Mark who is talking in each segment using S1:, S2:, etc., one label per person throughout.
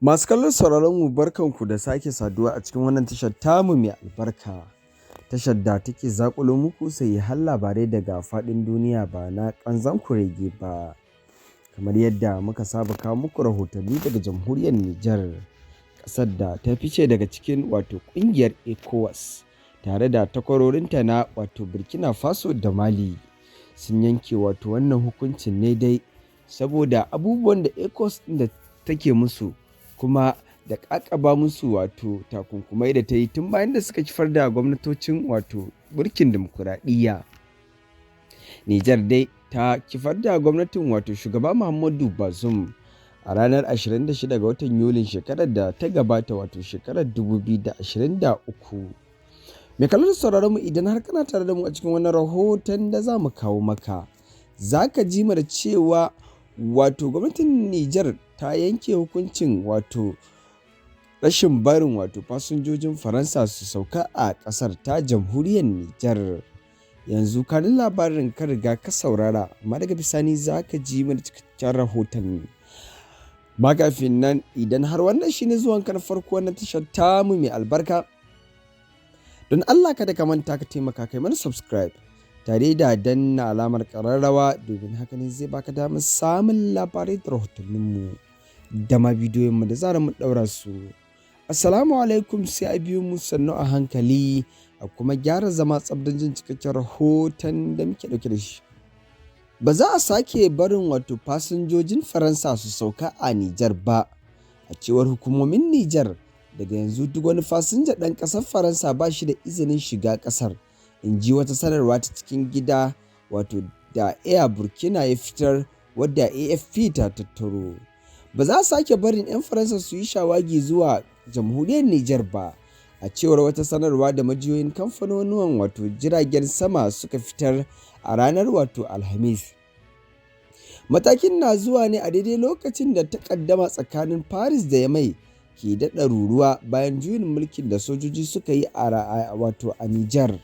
S1: Masu kallon sauraron mu barkanku da sake saduwa a cikin wannan tashar tamu mai albarka. Tashar da take zakulo muku sai har labarai daga faɗin duniya ba na ƙanzan kurege ba. Kamar yadda muka saba kawo muku rahotanni daga jamhuriyar Nijar, ƙasar da ta fice daga cikin ƙungiyar ECOWAS tare da takwarorinta na Burkina Faso da Mali. Sun yanke wannan hukuncin ne dai saboda abubuwan da ECOWAS ɗin da take musu kuma da ƙaƙaba musu takunkumai da ta yi tun bayan da suka kifar da gwamnatocin mulkin dimokuraɗiyya. Nijar dai ta kifar da gwamnatin shugaba Muhammadu Bazoum a ranar 26 ga watan Yulin shekarar da ta gabata shekarar 2023. Mai kallon sauraron mu idan har kana tare da mu a cikin wannan rahoton da za mu kawo maka, za ka ji mu da cewa gwamnatin Nijar ta yanke hukuncin rashin barin fasinjojin Faransa su sauka a ƙasar ta jamhuriyar Nijar. Yanzu kanin labarin ka riga ka saurara, amma daga bisani za ka ji mu da cikakken rahoton. Magafin nan idan har wannan shine zuwan ka na farko wannan tashar tamu mai albarka, don Allah kada ka manta ka taimaka kai mana subscribe tare da danna alamar ƙararrawa, domin haka ne zai baka damar samun labarai da rahotanninmu da ma bidiyoyinmu da zarar mun ɗaura su. Assalamu alaikum, sai a biyo mu sannu a hankali a kuma gyara zama tsabdan jin cikakken rahoton da muke ɗauke da shi. Ba za a sake barin fasinjojin Faransa su sauka a Nijar ba, a cewar hukumomin Nijar. Daga yanzu duk wani fasinja ɗan ƙasar Faransa ba shi da izinin shiga ƙasar, in ji wata sanarwa ta cikin gida da Air Burkina ya fitar, wadda AFP ta tattaro. Ba za a sake barin 'yan Faransa su yi shawagi zuwa jamhuriyar Nijar ba, a cewar wata sanarwa da majiyoyin kamfanonuwan jiragen sama suka fitar a ranar Alhamis. Matakin na zuwa ne a daidai lokacin da takaddama tsakanin Paris da Yamai ke daɗa ruruwa bayan juyin mulkin da sojoji suka yi a Nijar.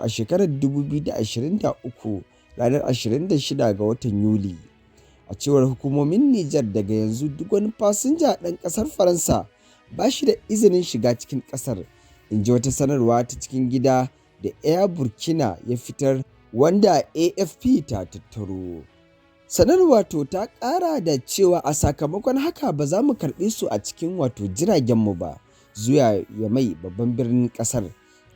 S1: A shekarar 2023 ranar 26 ga watan Yuli. A cewar hukumomin Nijar, daga yanzu duk wani fasinja ɗan ƙasar Faransa ba shi da izinin shiga cikin ƙasar, in ji wata sanarwa ta cikin gida da Air Burkina ya fitar, wanda AFP ta tattaro. Sanarwa ta ƙara da cewa a sakamakon haka ba za mu karɓe su a cikin jiragenmu ba zuwa Yamai, babban birnin ƙasar.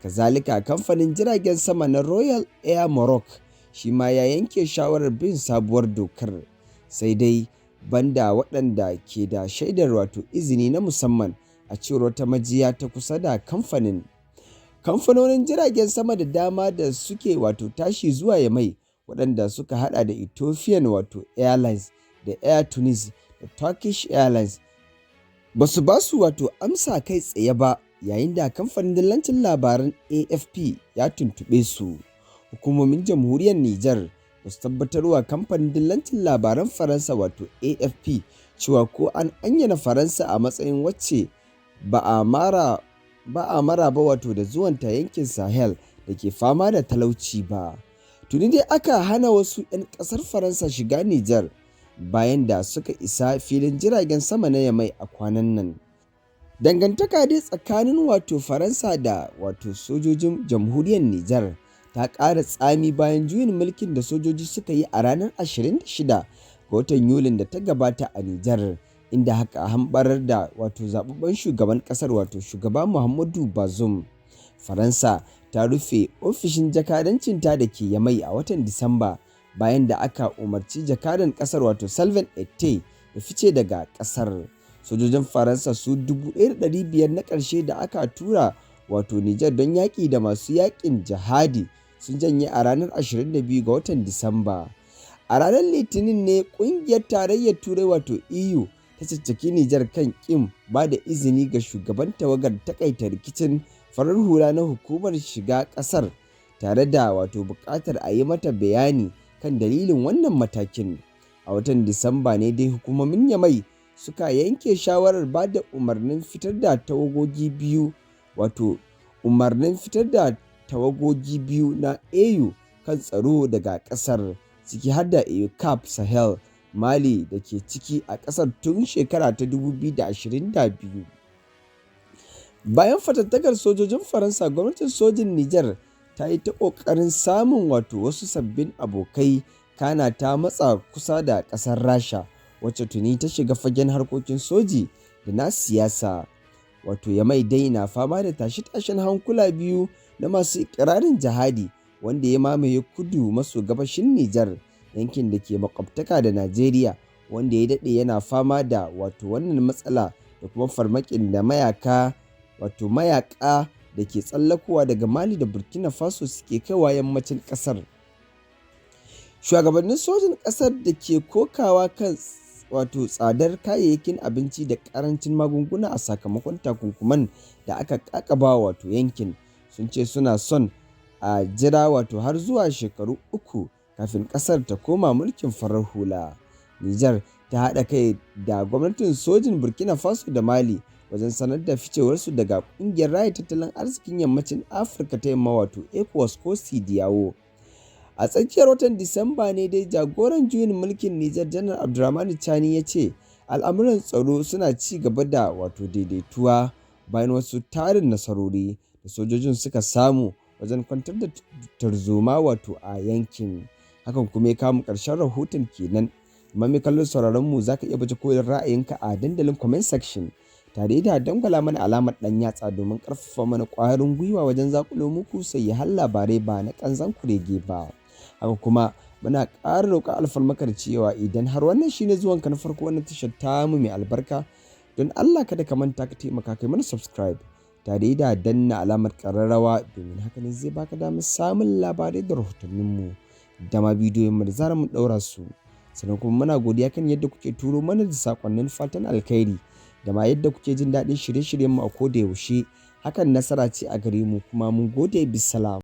S1: Kazalika kamfanin jiragen sama na Royal Air Maroc shi ma ya yanke shawarar bin sabuwar dokar, sai dai banda waɗanda ke da shaidar izini na musamman, a cewar wata majiya ta kusa da kamfanin. Kamfanonin jiragen sama da dama da suke tashi zuwa Yamai, waɗanda suka hada da Ethiopian Airlines da Air Tunis da Turkish Airlines, ba su amsa kai tsaye ba, yayin da kamfanin dillancin labaran AFP ya tuntuɓe su. Hukumomin jamhuriyar Nijar ba su tabbatarwa kamfanin dillancin labaran Faransa AFP cewa ko an ayyana Faransa a matsayin wacce ba a mara ba da zuwanta yankin Sahel da ke fama da talauci ba. Tuni dai aka hana wasu 'yan ƙasar Faransa shiga Nijar bayan da suka isa filin jiragen sama na Yamai a kwanan nan. Dangantaka dai tsakanin Faransa da sojojin jamhuriyar Nijar ta ƙara tsami bayan juyin mulkin da sojoji suka yi a ranar 26 ga watan Yulin da ta gabata a Nijar, inda haka hambarar da zababben shugaban ƙasar shugaba Muhammadu Bazoum. Faransa ta rufe ofishin jakadancinta da ke Yamai a watan Disamba, bayan da aka umarci jakadan ƙasar Sylvain Ette ya fice daga ƙasar. Sojojin Faransa su 1,500 na ƙarshe da aka tura Nijar don yaƙi da masu yaƙin jihadi sun janye a ranar 22 ga watan Disamba. A ranar Litinin ne ƙungiyar tarayyar Turai EU ta caccaki Nijar kan ƙin ba da izini ga shugaban tawagar takaita rikicin farar hula na hukumar shiga ƙasar, tare da buƙatar a yi mata bayani kan dalilin wannan matakin. A watan Disamba ne dai hukumomin Yamai suka yanke shawarar ba da umarnin fitar da tawagogi biyu na AU kan tsaro daga ƙasar, ciki har da EUCAP Sahel Mali da ke ciki a ƙasar tun shekara ta 2022. Bayan fatattakar sojojin Faransa, gwamnatin sojin Nijar ta yi ta ƙoƙarin samun wasu sabbin abokai, kana ta matsa kusa da ƙasar Rasha, wacce tuni ta shiga fagen harkokin soji da na siyasa. Yamai dai na fama da tashe-tashen hankula biyu na masu ikirarin jihadi, wanda ya mamaye kudu maso gabashin Nijar, yankin da ke makwabtaka da Najeriya, wanda ya daɗe yana fama da wannan matsala da kuma farmakin da mayaka da ke tsallakowa daga Mali da Burkina Faso suke kaiwa yammacin ƙasar. Shugabannin sojin ƙasar da ke kokawa kan tsadar kayayyakin abinci da ƙarancin magunguna a sakamakon takunkuman da aka ƙaƙaba yankin, sun ce suna son a jira har zuwa shekaru 3 kafin ƙasar ta koma mulkin farar hula. Nijar ta haɗa kai da gwamnatin sojin Burkina Faso da Mali wajen sanar da ficewarsu daga ƙungiyar raya tattalin arzikin yammacin Afirka ta yamma ECOWAS ko CEDEAO. A tsakiyar watan Disamba ne dai jagoran juyin mulkin Nijar Janar Abdurrahmani Chani ya ce al'amuran tsaro suna ci gaba da daidaituwa bayan wasu tarin nasarori da sojojin suka samu wajen kwantar da tarzoma a yankin. Hakan kuma ya kawo ƙarshen rahoton kenan. Amma mai kallon sauraron mu za ka iya baje kolin ra'ayinka a dandalin comment section, tare da dangwala mana alamar ɗan yatsa domin ƙarfafa mana ƙwarin gwiwa wajen zakulo muku har labarai ba na ƙanzan kurege ba. Haka kuma muna ƙara roƙa alfarmakar cewa idan har wannan shine zuwanka na farko wannan tashar tamu mai albarka, don Allah kada ka manta ka taimaka kai mana subscribe, tare da danna alamar ƙararrawa, domin haka ne zai baka damar samun labarai da rahotanninmu da ma bidiyoyinmu da zarar mun ɗaura su. Sannan kuma muna godiya kan yadda kuke turo mana da sakonnin fatan alkhairi, da ma yadda kuke jin daɗin shirye-shiryenmu a koda yaushe. Hakan nasara ce a gare mu, kuma mun gode bisalam.